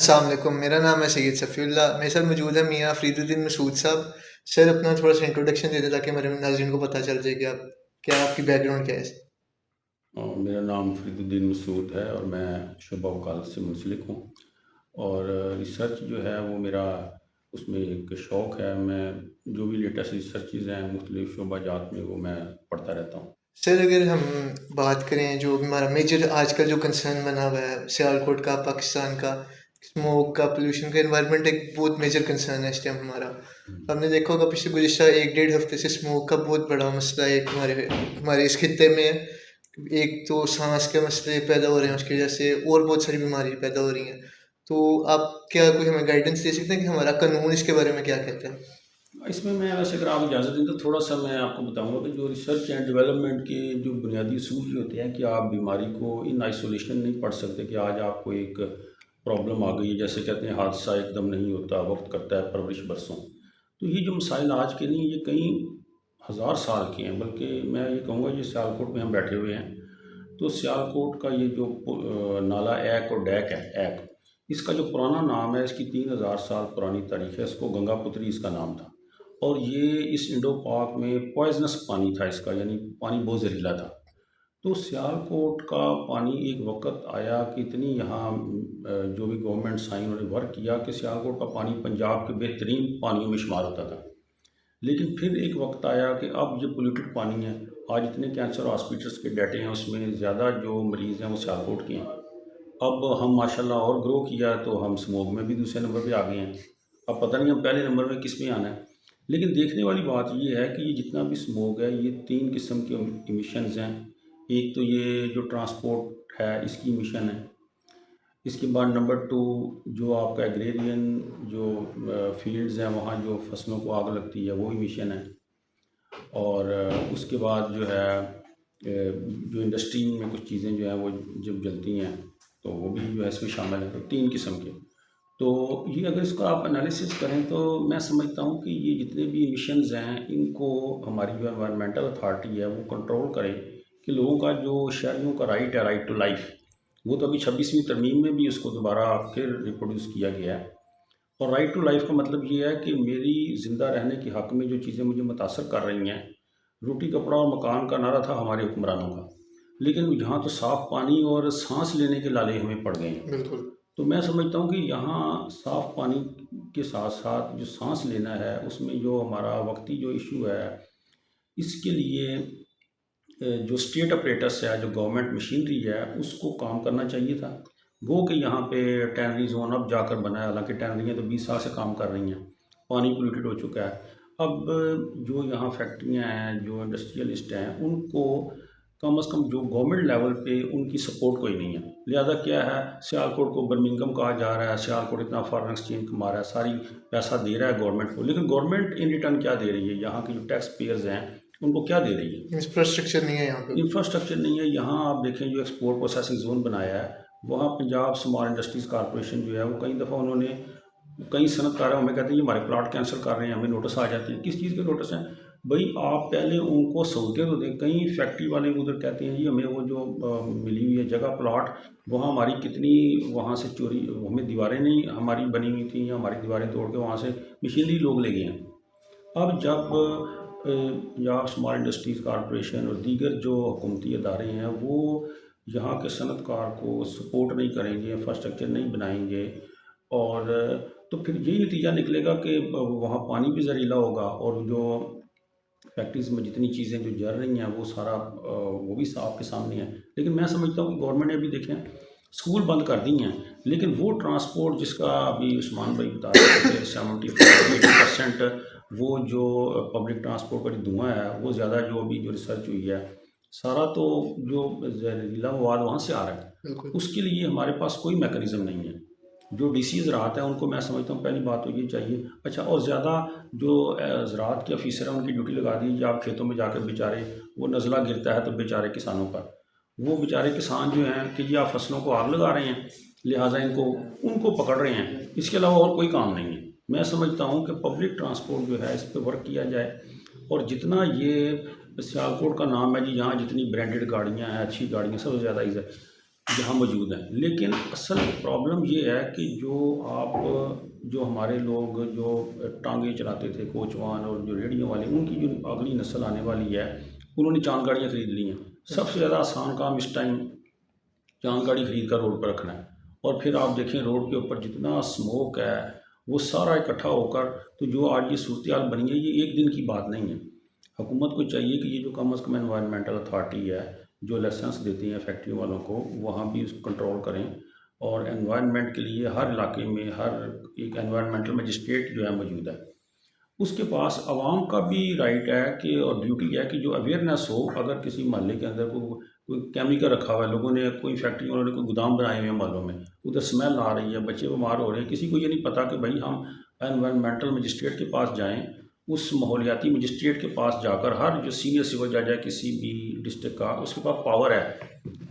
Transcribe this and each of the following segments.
अस्सलाम वालेकुम, मेरा नाम है सैयद सफ़ीउल्लाह। मेरे साथ मौजूद है मियाँ फ़रीदुद्दीन मसूद साहब। सर अपना थोड़ा-सा इंट्रोडक्शन दे दें ताकि हमारे नाज़रीन को पता चल जाए कि आप क्या आपकी बैकग्राउंड क्या है? मेरा नाम फ़रीदुद्दीन मसूद है और मैं शुबा वकालत से मुंसलिक हूँ। और रिसर्च जो है वो मेरा उसमें एक शौक़ है। मैं जो भी लेटेस्ट रिसर्चेज़ हैं मुख्तलिफ़ शोबाजात में वो मैं पढ़ता रहता हूँ। सर अगर हम बात करें जो हमारा मेजर आजकल जो कंसर्न बना हुआ है सियालकोट का, पाकिस्तान का, स्मोक का, पॉल्यूशन का, एनवायरनमेंट एक बहुत मेजर कंसर्न है इस टाइम हमारा। हमने देखा होगा पिछले गुज़िश्ता 1 डेढ़ हफ़्ते से स्मोक का बहुत बड़ा मसला एक हमारे हमारे इस खित्ते में है। एक तो साँस के मसले पैदा हो रहे हैं उसकी वजह से और बहुत सारी बीमारी पैदा हो रही हैं। तो आप क्या कोई हमें गाइडेंस दे सकते हैं कि हमारा कानून इसके बारे में क्या कहता है? इसमें मैं वैसे अगर आप इजाज़त दें तो थोड़ा-सा मैं आपको बताऊँगा कि जो रिसर्च एंड डेवलपमेंट के जो बुनियादी असूल ये होते हैं कि आप बीमारी को इन आइसोलेशन नहीं पढ़ सकते कि आज आपको एक प्रॉब्लम आ गई है। जैसे कहते हैं हादसा एकदम नहीं होता, वक़्त करता है परवरिश बरसों। तो ये जो मसाइल आज के नहीं, ये कई हज़ार साल के हैं। बल्कि मैं ये कहूँगा ये सियालकोट में हम बैठे हुए हैं, तो सियालकोट का ये जो नाला एक और डैक है एक, इसका जो पुराना नाम है, इसकी 3000 साल पुरानी तारीख़ है। इसको गंगापुत्री इसका नाम था। और ये इस इंडो पाक में पॉइज़नस पानी था इसका, यानी पानी बहुत ज़हरीला था। तो सियालकोट का पानी एक वक़्त आया कि इतनी यहाँ जो भी गवर्नमेंट्स आई उन्होंने वर्क किया कि सियालकोट का पानी पंजाब के बेहतरीन पानियों में शुमार होता था। लेकिन फिर एक वक़्त आया कि अब ये पोल्यूटेड पानी है। आज इतने कैंसर हॉस्पिटल्स के डाटे हैं, उसमें ज़्यादा जो मरीज़ हैं वो सियालकोट के हैं। अब हम माशाल्लाह और ग्रो किया तो हम स्मोक में भी दूसरे नंबर पे आ गए हैं। अब पता नहीं हम पहले नंबर में किस में आना है। लेकिन देखने वाली बात ये है कि ये जितना भी स्मोक है ये 3 किस्म के इमिशंस हैं। एक तो ये जो ट्रांसपोर्ट है इसकी इमिशन है। इसके बाद नंबर 2 जो आपका एग्रेरियन जो फ़ील्ड्स हैं वहाँ जो फसलों को आग लगती है वो इमिशन है। और उसके बाद जो है जो इंडस्ट्री में कुछ चीज़ें जो हैं वो जब जलती हैं तो वो भी जो है इसमें शामिल है। तो 3 किस्म के। तो ये अगर इसका आप एनालिसिस करें तो मैं समझता हूँ कि ये जितने भी इमिशंस हैं इनको हमारी जो एनवायरमेंटल अथॉरिटी है वो कंट्रोल करे कि लोगों का जो शहरियों का राइट है, राइट टू लाइफ, वो तो अभी 26वीं तरमीम में भी उसको दोबारा फिर रिप्रोड्यूस किया गया है। और राइट टू लाइफ का मतलब ये है कि मेरी ज़िंदा रहने के हक़ में जो चीज़ें मुझे मुतासर कर रही हैं, रोटी कपड़ा और मकान का नारा था हमारे हुक्मरानों का, लेकिन यहाँ तो साफ़ पानी और सांस लेने के लाले हमें पड़ गए हैं। बिल्कुल। तो मैं समझता हूँ कि यहाँ साफ़ पानी के साथ साथ जो सांस लेना है उसमें जो हमारा वक्ती जो इशू है, इसके लिए जो स्टेट अपरेटस है, जो गवर्नमेंट मशीनरी है, उसको काम करना चाहिए था। वो कि यहाँ पे टैनरी ज़ोन अब जाकर बना है, हालाँकि टैनरियाँ तो 20 साल से काम कर रही हैं, पानी पोल्यूटेड हो चुका है। अब जो यहाँ फैक्ट्रियाँ हैं, जो इंडस्ट्रियलिस्ट हैं, उनको कम से कम जो गवर्नमेंट लेवल पे उनकी सपोर्ट कोई नहीं है। लिहाजा क्या है, सियालकोट को बर्मिंघम कहा जा रहा है, सियालकोट इतना फॉरेन एक्सचेंज कमा रहा है, सारी पैसा दे रहा है गवर्नमेंट को, लेकिन गवर्नमेंट इन रिटर्न क्या दे रही है? यहाँ के जो टैक्स पेयर्स हैं, उनको क्या दे रही है? इंफ्रास्ट्रक्चर नहीं है यहाँ पे। इंफ्रास्ट्रक्चर नहीं है। यहाँ आप देखें जो एक्सपोर्ट प्रोसेसिंग ज़ोन बनाया है, वहाँ पंजाब स्मॉल इंडस्ट्रीज़ कॉरपोरेशन जो है वो कई दफ़ा उन्होंने कई सनतकार हमें कहते हैं ये हमारे प्लाट कैंसिल कर रहे हैं, हमें नोटिस आ जाती है। किस चीज़ के नोटिस हैं? भाई आप पहले उनको सहूलतें तो दें। कई फैक्ट्री वाले उधर कहते हैं जी हमें वो जो मिली हुई है जगह प्लॉट, वहाँ हमारी कितनी वहाँ से चोरी, हमें दीवारें नहीं हमारी बनी हुई थी या हमारी दीवारें तोड़ के वहाँ से मशीनरी लोग ले गए हैं। अब जब पंजाब स्मॉल इंडस्ट्रीज़ कॉरपोरेशन और दीगर जो हुकूमती इदारे हैं वो यहाँ के सनतकार को सपोर्ट नहीं करेंगे, इंफ्रास्ट्रक्चर नहीं बनाएंगे, और तो फिर यही नतीजा निकलेगा कि वहाँ पानी भी ज़हरीला होगा और जो फैक्ट्रीज़ में जितनी चीज़ें जो जल रही हैं वो सारा वो भी आपके सामने है। लेकिन मैं समझता हूँ कि गवर्नमेंट ने भी देखें स्कूल बंद कर दी हैं, लेकिन वो ट्रांसपोर्ट जिसका अभी उस्मान भाई बता रहे थे कि 75-80% वो जो पब्लिक ट्रांसपोर्ट का जो धुआँ है वो ज़्यादा जो अभी जो रिसर्च हुई है, सारा तो जो जहरीला मवाद वहाँ से आ रहा है। बिल्कुल। उसके लिए हमारे पास कोई मैकेनिज़्म नहीं है। जो डीसी ज़राअत हैं उनको मैं समझता हूँ पहली बात तो ये चाहिए। अच्छा, और ज़्यादा जो ज़राअत के ऑफ़िसर हैं उनकी ड्यूटी लगा दी, या आप खेतों में जाकर बेचारे, वो नज़ला गिरता है तो बेचारे किसानों पर, वो बेचारे किसान जो हैं कि ये आप फसलों को आग लगा रहे हैं, लिहाजा इनको उनको पकड़ रहे हैं, इसके अलावा और कोई काम नहीं है। मैं समझता हूँ कि पब्लिक ट्रांसपोर्ट जो है इस पे वर्क किया जाए, और जितना ये सियालकोट का नाम है जी, यहाँ जितनी ब्रांडेड गाड़ियाँ हैं, अच्छी गाड़ियाँ, सबसे ज़्यादा इज़ है। यहाँ मौजूद हैं। लेकिन असल प्रॉब्लम ये है कि जो हमारे लोग जो टांगे चलाते थे, कोचवान और जो रेहड़ियों वाले, उनकी जो अगली नस्ल आने वाली है, उन्होंने चांद गाड़ियाँ ख़रीद ली हैं। सबसे ज़्यादा आसान काम इस टाइम चांद गाड़ी ख़रीद कर रोड पर रखना है। और फिर आप देखें रोड के ऊपर जितना स्मोक है वो सारा इकट्ठा होकर, तो जो आज ये सूरत हाल बनी है ये एक दिन की बात नहीं है। हुकूमत को चाहिए कि ये जो कम अज़ कम एनवायरमेंटल अथॉरिटी है जो लाइसेंस देती हैं फैक्ट्री वालों को, वहाँ भी उसको कंट्रोल करें। और एनवायरनमेंट के लिए हर इलाके में हर एक एनवायरमेंटल मजिस्ट्रेट जो है मौजूद है। उसके पास आवाम का भी राइट है कि और ड्यूटी है कि जो अवेयरनेस हो, अगर किसी मोहल्ले के अंदर कोई केमिकल रखा हुआ है, लोगों ने कोई फैक्ट्री वालों ने कोई गोदाम बनाए हुए हैं मोहल्लों में, उधर स्मेल आ रही है, बच्चे बीमार हो रहे हैं, किसी को ये नहीं पता कि भाई हम एनवायरमेंटल मजिस्ट्रेट के पास जाएं। उस माहौलियाती मजिस्ट्रेट के पास जाकर हर जो सीनियर सिविल जज है किसी भी डिस्ट्रिक्ट का, उसके पास पावर है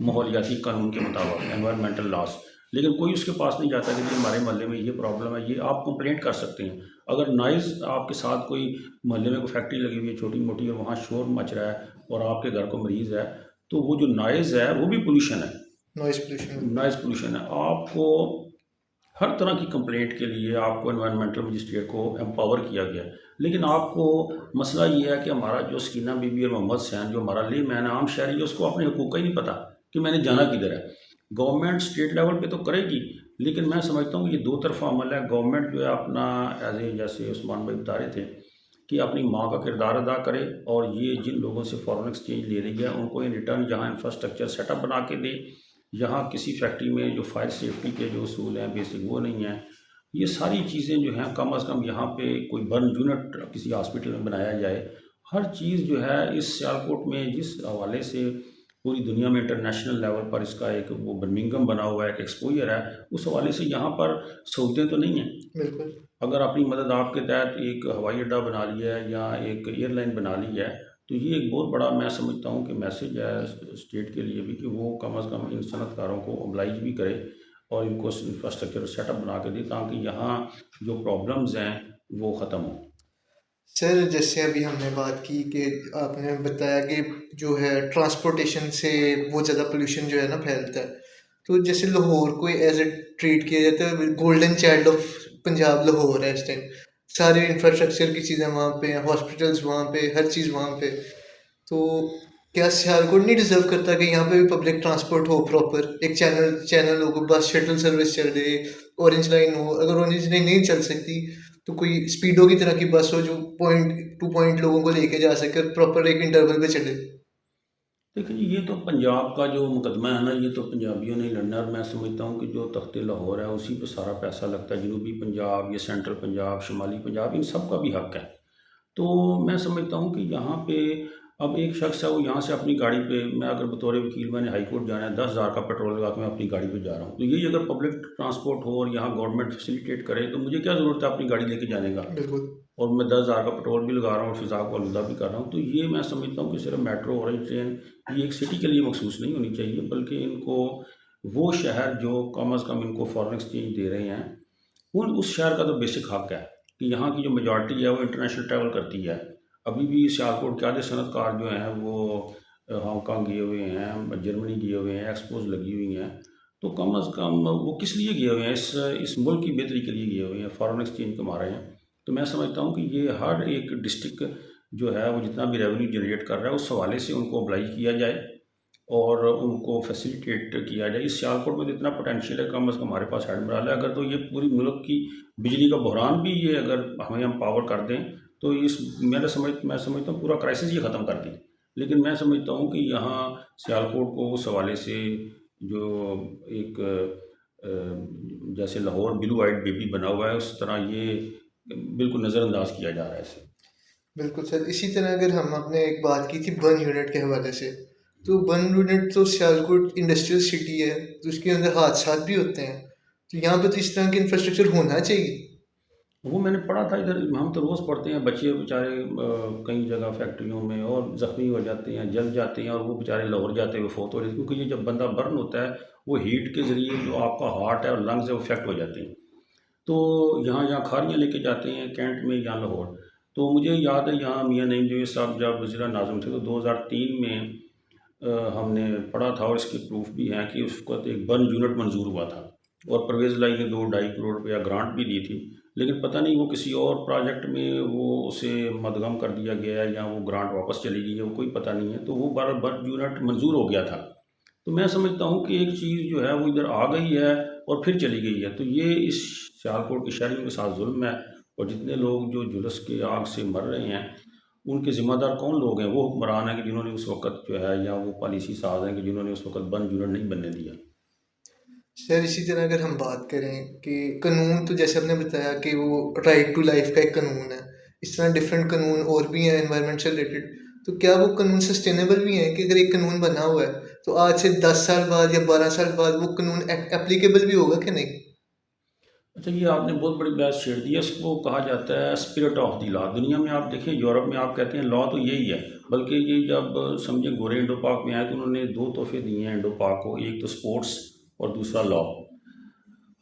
माहौलियाती कानून के मुताबिक एनवायरमेंटल लॉस। लेकिन कोई उसके पास नहीं जाता कि जी हमारे मोहल्ले में ये प्रॉब्लम है, ये आप कंप्लेंट कर सकते हैं। अगर नाइज़ आपके साथ कोई मोहल्ले में कोई फैक्ट्री लगी हुई है छोटी मोटी और वहाँ शोर मच रहा है और आपके घर को मरीज़ है, तो वो जो नॉइज़ है वो भी पोल्यूशन है, नॉइस पोल्यूशन। नॉइज़ पोल्यूशन है। आपको हर तरह की कंप्लेंट के लिए आपको एनवायरमेंटल मजिस्ट्रेट को एम्पावर किया गया है। लेकिन आपको मसला ये है कि हमारा जो सकीना बीबी और मोहम्मद सैन जो हमारा ले मैन आम शहरी है, उसको अपने हकूक़ का ही नहीं पता कि मैंने जाना किधर है। गवर्नमेंट स्टेट लेवल पे तो करेगी, लेकिन मैं समझता हूँ कि ये दो तरफ़ा अमल है। गवर्नमेंट जो है अपना एज ए, जैसे उस्मान भाई बता रहे थे कि अपनी माँ का किरदार अदा करे, और ये जिन लोगों से फॉरेन एक्सचेंज ले रही है उनको इन रिटर्न जहाँ इंफ्रास्ट्रक्चर सेटअप बना के दे। यहाँ किसी फैक्ट्री में जो फायर सेफ्टी के जो उसूल हैं बेसिक वो नहीं है। ये सारी चीज़ें जो हैं कम अज़ कम यहाँ पे कोई बर्न यूनिट किसी हॉस्पिटल में बनाया जाए। हर चीज़ जो है इस सियालकोट में जिस हवाले से पूरी दुनिया में इंटरनेशनल लेवल पर इसका एक वो बर्मिंघम बना हुआ है, एक एक्सपोजर है, उस हवाले से यहाँ पर सहूलतें तो नहीं हैं। बिल्कुल। अगर अपनी मदद आपके तहत एक हवाई अड्डा बना लिया है या एक एयरलाइन बना ली है, तो ये एक बहुत बड़ा मैं समझता हूँ कि मैसेज है स्टेट के लिए भी कि वो कम अज़ कम इन सनतकारों को ओबलाइज भी करे और इनको इंफ्रास्ट्रक्चर सेटअप बना के दे, ताकि यहाँ जो प्रॉब्लम्स हैं वो ख़त्म हों। सर जैसे अभी हमने बात की कि आपने बताया कि जो है ट्रांसपोर्टेशन से बहुत ज़्यादा पोल्यूशन जो है ना फैलता है। तो जैसे लाहौर को एज ए ट्रीट किया जाता है, golden child of Punjab Lahore है इस टाइम। सारे इंफ्रास्ट्रक्चर की चीज़ें वहाँ पे हैं, हॉस्पिटल्स वहाँ पे, हर चीज़ वहाँ पे। तो क्या सियालकोट नहीं डिजर्व करता कि यहाँ पे भी पब्लिक ट्रांसपोर्ट हो प्रॉपर, एक चैनल चैनल हो, बस शटल सर्विस चल रही, ऑरेंज लाइन हो। अगर ऑरेंज लाइन नहीं चल सकती तो कोई स्पीडो की तरह की बस हो जो पॉइंट टू पॉइंट लोगों को लेके जा सके, प्रॉपर एक इंटरवल पे चले। देखिए जी, ये तो पंजाब का जो मुकदमा है ना, ये तो पंजाबियों ने ही लड़ना है। और मैं समझता हूँ कि जो तख्ते लाहौर है उसी पे सारा पैसा लगता है। जनूबी पंजाब, ये सेंट्रल पंजाब, शुमाली पंजाब, इन सब का भी हक है। तो मैं समझता हूँ कि यहाँ पे अब एक शख्स है वो यहाँ से अपनी गाड़ी पे, मैं अगर बतौर वकील मैंने हाई कोर्ट जाना है, 10,000 का पेट्रोल लगा के मैं अपनी गाड़ी पे जा रहा हूँ, तो यही अगर पब्लिक ट्रांसपोर्ट हो और यहाँ गवर्नमेंट फैसिलिटेट करे तो मुझे क्या ज़रूरत है अपनी गाड़ी लेके जाने का। बिल्कुल। और मैं 10,000 का पेट्रोल भी लगा रहा हूँ और फ़िज़ा को आलूदा भी कर रहा हूँ। तो ये मैं समझता हूँ कि सिर्फ मेट्रो और ट्रेन ये एक सिटी के लिए मखसूस नहीं होनी चाहिए, बल्कि इनको वो शहर जो कम अज़ कम इनको फॉरेन एक्सचेंज दे रहे हैं, उस शहर का तो बेसिक हक है कि यहाँ की जो मेजॉरिटी है वो इंटरनेशनल ट्रैवल करती है। अभी भी सियालकोट के आधे सनतकार जो हैं वो हांगकांग गए हुए हैं, जर्मनी गए हुए हैं, एक्सपोज लगी हुई हैं। तो कम अज़ कम वो किस लिए गए हुए हैं? इस मुल्क की बेहतरी के लिए गए हुए हैं, फॉरेन एक्सचेंज कमा रहे हैं। तो मैं समझता हूँ कि ये हर एक डिस्ट्रिक्ट जो है वो जितना भी रेवेन्यू जनरेट कर रहा है उस हवाले से उनको अप्लाई किया जाए और उनको फैसिलिटेट किया जाए। इस सियालकोट में तो इतना पोटेंशियल है, कम अज़ कम हमारे पास एडमिरल है। अगर तो ये पूरी मुल्क की बिजली का बहरान भी ये अगर हमें हम पावर कर दें तो मैं समझता हूँ पूरा क्राइसिस ये ख़त्म कर दें। लेकिन मैं समझता हूँ कि यहाँ सियालकोट को उस हवाले से जो एक जैसे लाहौर ब्लू वाइट बेबी बना हुआ है, उस तरह ये बिल्कुल नज़रअंदाज किया जा रहा है इसे। बिल्कुल सर, इसी तरह अगर हम आपने एक बात की थी बर्न यूनिट के हवाले से, तो बर्न यूनिट तो सियालकोट इंडस्ट्रियल सिटी है, तो उसके अंदर हादसा भी होते हैं। तो यहाँ पे तो इस तरह के इंफ्रास्ट्रक्चर होना चाहिए। वो मैंने पढ़ा था इधर, हम तो रोज़ पढ़ते हैं, बच्चे बेचारे कई जगह फैक्ट्रियों में और ज़ख्मी हो जाते हैं, जल जाते हैं और वो बेचारे लाहौर जाते हुए फोत हो रहे हैं। क्योंकि ये जब बंदा बर्न होता है वो हीट के ज़रिए जो आपका हार्ट है और लंग्स है वो इफेक्ट हो जाते हैं। तो यहाँ यहाँ खारियाँ लेके जाते हैं कैंट में या लाहौर। तो मुझे याद है यहाँ मियाँ नईम जवेद साहब जब वज़ीर नाज़िम थे तो 2003 में हमने पढ़ा था और इसके प्रूफ भी हैं कि उस वक्त एक बर्न यूनिट मंजूर हुआ था और परवेज़ लाई ने 2-2.5 करोड़ रुपया ग्रांट भी दी थी, लेकिन पता नहीं वो किसी और प्रोजेक्ट में वो उसे मदगम कर दिया गया है या वो ग्रांट वापस चली गई है, वो कोई पता नहीं है। तो वो बर्न यूनिट मंजूर हो गया था। तो मैं समझता हूँ कि एक चीज़ जो है वो इधर आ गई है और फिर चली गई है, तो ये इस सियालकोट के शहरियों के साथ जुल्म है। और जितने लोग जो जुलूस की आग से मर रहे हैं, उनके ज़िम्मेदार कौन लोग हैं? वो हुक्मरान हैं कि जिन्होंने उस वक़्त जो है, या वो पॉलिसी साज़ हैं कि जिन्होंने उस वक़्त बर्न यूनिट नहीं बनने दिया। सर इसी तरह अगर हम बात करें कि कानून, तो जैसे आपने बताया कि वो राइट टू लाइफ का एक कानून है, इस तरह डिफरेंट कानून और भी हैं एनवायरनमेंट से रिलेटेड। तो क्या वो कानून सस्टेनेबल भी हैं कि अगर एक कानून बना हुआ है तो आज से 10 साल बाद या 12 साल बाद वो कानून एप्लीकेबल भी होगा कि नहीं? अच्छा, ये आपने बहुत बड़ी बहस छेड़ दी है। इसको कहा जाता है स्पिरिट ऑफ द लॉ। दुनिया में आप देखें, यूरोप में आप कहते हैं लॉ तो यही है, बल्कि ये जब समझे गोरे इंडो पाक में आए तो उन्होंने दो तोहफे दिए हैं इंडो पाक को, एक तो स्पोर्ट्स और दूसरा लॉ।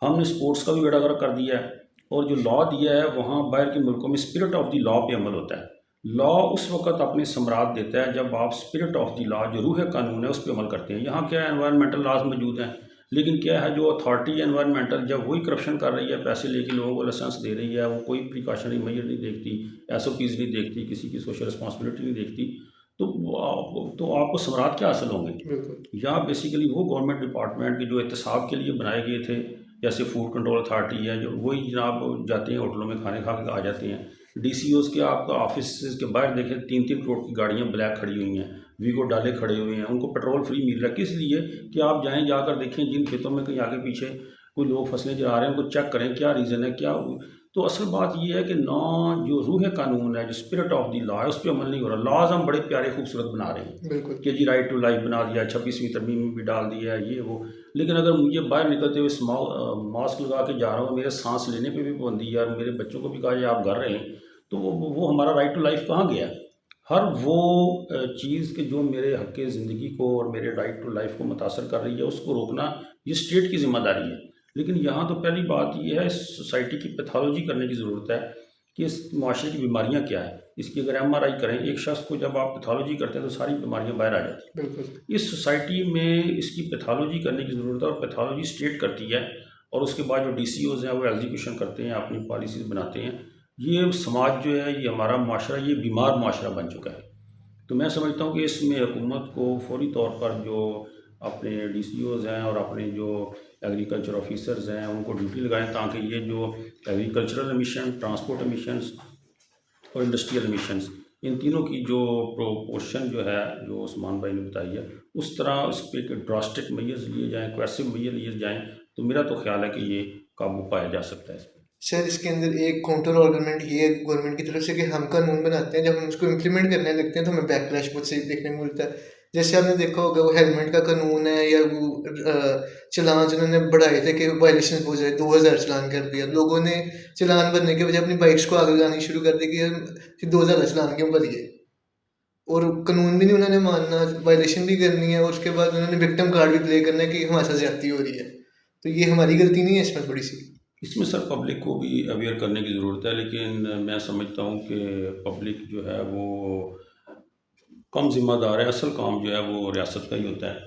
हमने स्पोर्ट्स का भी बेड़ा गर्क कर दिया है और जो लॉ दिया है वहाँ बाहर के मुल्कों में स्पिरिट ऑफ द लॉ पे अमल होता है। लॉ उस वक्त अपने सम्राट देता है जब आप स्पिरिट ऑफ द लॉ, जो रूह कानून है, उस पर अमल करते हैं। यहाँ क्या है, एनवायरमेंटल लॉज मौजूद हैं, लेकिन क्या है, जो अथॉरिटी है एनवायरमेंटल, जब वही करप्शन कर रही है, पैसे लेके लोगों को लाइसेंस दे रही है, वो कोई प्रिकॉशनरी मेजर नहीं देखती, एसओपीज़ नहीं देखती, किसी की सोशल रिस्पॉन्सिबिलिटी नहीं देखती, तो तो आपको सम्राट क्या हासिल होंगे? बिल्कुल। या बेसिकली वो गवर्नमेंट डिपार्टमेंट के जो एहतसाब के लिए बनाए गए थे, जैसे फूड कंट्रोल अथॉरिटी है, जो वही जनाब जाते हैं होटलों में खाने खा के आ जाते हैं। डीसीओज़ के आपका ऑफिस के बाहर देखें, 3-3 करोड़ की गाड़ियाँ ब्लैक खड़ी हुई हैं, वीगो डाले खड़े हुए हैं, उनको पेट्रोल फ्री मिल रहा है। किस लिए? कि आप जाएँ, जाकर देखें जिन खेतों में कहीं आगे पीछे कोई लोग फसलें चला रहे हैं, उनको चेक करें क्या रीज़न है, क्या। तो असल बात ये है कि ना, जो रूह कानून है, जो स्पिरिट ऑफ द लॉ है, उस पर अमल नहीं हो रहा। लॉज हम बड़े प्यारे खूबसूरत बना रहे हैं बिल्कुल। कि जी राइट टू लाइफ बना दिया, 26वीं तरमीम में भी डाल दिया है, ये वो। लेकिन अगर मुझे बाहर निकलते हुए मास्क लगा के जा रहा हूँ, मेरे सांस लेने पे भी पाबंदी है और मेरे बच्चों को भी कहा जाए आप घर रहें, तो वो हमारा राइट टू लाइफ कहाँ गया? हर वो चीज़ के जो मेरे हक़ ज़िंदगी को और मेरे राइट टू लाइफ को मुतासर कर रही है, उसको रोकना ये स्टेट की ज़िम्मेदारी है। लेकिन यहाँ तो पहली बात ये है, सोसाइटी की पैथोलॉजी करने की ज़रूरत है कि इस माशरे की बीमारियाँ क्या है। इसकी अगर एमआरआई करें एक शख्स को, जब आप पैथोलॉजी करते हैं तो सारी बीमारियाँ बाहर आ जाती हैं। बिल्कुल। इस सोसाइटी में इसकी पैथोलॉजी करने की ज़रूरत है और पैथोलॉजी स्टेट करती है, और उसके बाद जो डीसीओज़ हैं वो एग्जीक्यूशन करते हैं, अपनी पॉलिसीज़ बनाते हैं। ये समाज जो है, ये हमारा माशरा, ये बीमार माशरा बन चुका है। तो मैं समझता हूँ कि इसमें हुकूमत को फौरी तौर पर जो अपने डीसीओज़ हैं और अपने जो एग्रीकल्चर ऑफिसर्स हैं, उनको ड्यूटी लगाएं, ताकि ये जो एग्रीकल्चरल एमिशन, ट्रांसपोर्ट एमिशंस और इंडस्ट्रियल एमिशंस, इन तीनों की जो प्रोपोर्शन जो है, जो उस्मान भाई ने बताई है, उस तरह उस पर एक ड्रास्टिक मेजर्स लिए जाएँ, कोएसिव मेजर लिए जाएँ, तो मेरा तो ख्याल है कि ये काबू पाया जा सकता है इस पर। सर इसके अंदर एक काउंटर आर्गुमेंट ये है गवर्नमेंट की तरफ से कि हम कानून बनाते हैं, जब हम उसको इम्प्लीमेंट करने लगते हैं तो हमें बैकलैश बहुत सही देखने को मिलता है। जैसे आपने देखा होगा वो हेलमेट का कानून है, या वो चलान जिन्होंने बढ़ाए थे कि वायलेशन हो जाए, 2000 चलान कर दिया लोगों ने। चलान भरने के बजाय अपनी बाइक्स को आगे लगानी शुरू कर दी कि हम 2000 चलान क्यों भरिए। और कानून भी नहीं उन्होंने मानना, वायलेशन भी करनी है, और उसके बाद उन्होंने विक्टिम कार्ड भी प्ले करना है कि हमारे साथ ज्यादती हो रही है। तो ये हमारी गलती नहीं है इसमें थोड़ी सी? इसमें सर पब्लिक को भी अवेयर करने की ज़रूरत है, लेकिन मैं समझता हूँ कि पब्लिक जो है वो कम ज़िम्मेदार है। असल काम जो है वो रियासत का ही होता है,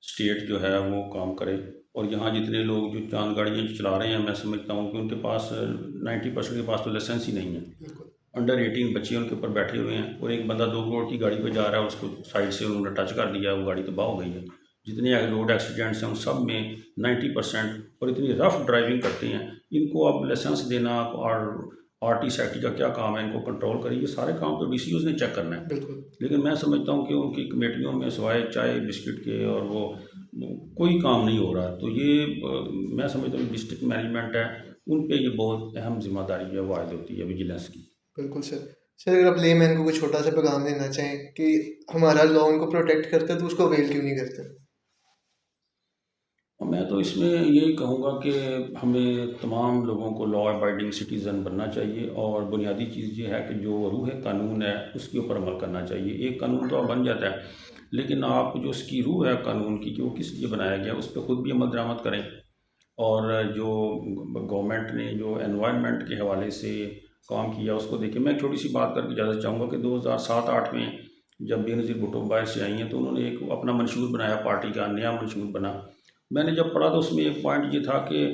स्टेट जो है वो काम करे। और यहाँ जितने लोग जो चांद गाड़ियाँ चला रहे हैं, मैं समझता हूँ कि उनके पास 90% के पास तो लाइसेंस ही नहीं है। बिल्कुल। अंडर 18 बच्चे उनके ऊपर बैठे हुए हैं, और एक बंदा 2 करोड़ की गाड़ी पे जा रहा है, उसको साइड से उन्होंने टच कर दिया, वो गाड़ी तबाह हो गई है। जितने रोड एक्सीडेंट्स हैं उन सब में 90%, और इतनी रफ ड्राइविंग करते हैं। इनको अब लाइसेंस देना और आरटी सैक्टी का क्या काम है, इनको कंट्रोल करिए, सारे काम तो डीसीओज़ ने चेक करना है। बिल्कुल। लेकिन मैं समझता हूँ कि उनकी कमेटियों में सिवाय चाय बिस्किट के और वो कोई काम नहीं हो रहा। तो ये मैं समझता हूँ डिस्ट्रिक्ट मैनेजमेंट है, उन पे ये बहुत अहम जिम्मेदारी जो है वो आयद होती है विजिलेंस की। बिल्कुल सर। सर अगर आप लेमैन को कोई छोटा सा पैगाम देना चाहें कि हमारा लॉ उनको प्रोटेक्ट करता है तो उसको अवेल क्यों नहीं करते? और मैं तो इसमें यही कहूँगा कि हमें तमाम लोगों को लॉ अबाइडिंग सिटीज़न बनना चाहिए, और बुनियादी चीज़ ये है कि जो रूह कानून है उसके ऊपर अमल करना चाहिए। एक कानून तो अब बन जाता है, लेकिन आप जो उसकी रूह है कानून की, कि वो किस लिए बनाया गया, उस पर ख़ुद भी अमल दरामद करें। और जो गवर्नमेंट ने जो एनवायरनमेंट के हवाले से काम किया उसको देखिए। मैं एक छोटी सी बात करके इजाज़त चाहूँगा कि 2007-8 में जब बेनज़ीर भुट्टो बाहर से आई हैं तो उन्होंने एक अपना मंशूर बनाया, पार्टी का नया मंशूर बना। मैंने जब पढ़ा तो उसमें एक पॉइंट ये था कि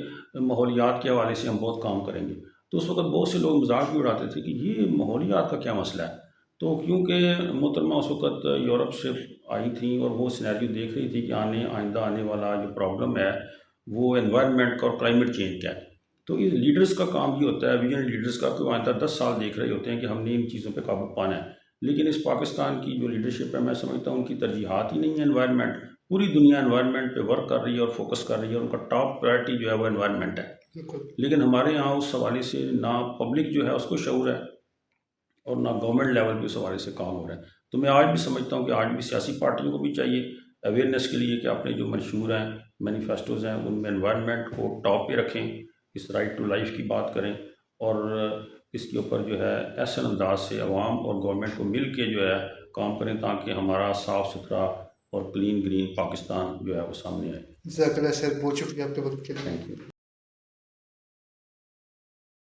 माहौलियात के हवाले से हम बहुत काम करेंगे। तो उस वक़्त बहुत से लोग मज़ाक भी उड़ाते थे कि ये माहौलियात का क्या मसला है? तो क्योंकि मोहतरमा उस वक़्त यूरोप से आई थीं और वो सिनेरियो देख रही थी कि आइंदा आने वाला जो प्रॉब्लम है, वो एनवायरनमेंट का और क्लाइमेट चेंज का है। तो ये लीडर्स का काम ये होता है, विजन लीडर्स का, कि वो आइंदा 10 साल देख रहे होते हैं कि हमने इन चीज़ों पे काबू पाना है। लेकिन इस पाकिस्तान की जो लीडरशिप है, मैं समझता हूँ उनकी तरजीहात ही नहीं है एनवायरनमेंट। पूरी दुनिया एनवायरनमेंट पे वर्क कर रही है और फोकस कर रही है, और उनका टॉप प्रायोरिटी जो है वो एनवायरनमेंट है। बिल्कुल। लेकिन हमारे यहाँ उस हवाले से ना पब्लिक जो है उसको शऊर है, और ना गवर्नमेंट लेवल पे उस हवाले से काम हो रहा है। तो मैं आज भी समझता हूँ कि आज भी सियासी पार्टियों को भी चाहिए अवेयरनेस के लिए कि अपने जो मंशूर हैं, मैनिफेस्टोज़ हैं, उनमें एनवायरनमेंट को टॉप पे रखें, इस राइट टू लाइफ की बात करें, और इसके ऊपर जो है ऐसे अंदाज से अवाम और गवर्नमेंट को मिल के जो है काम करें, ताकि हमारा साफ़ सुथरा और क्लीन ग्रीन पाकिस्तान जो है वो सामने आए। जज़ाकल्लाह सर, बहुत शुक्रिया आपके वक़्त के लिए। Thank you.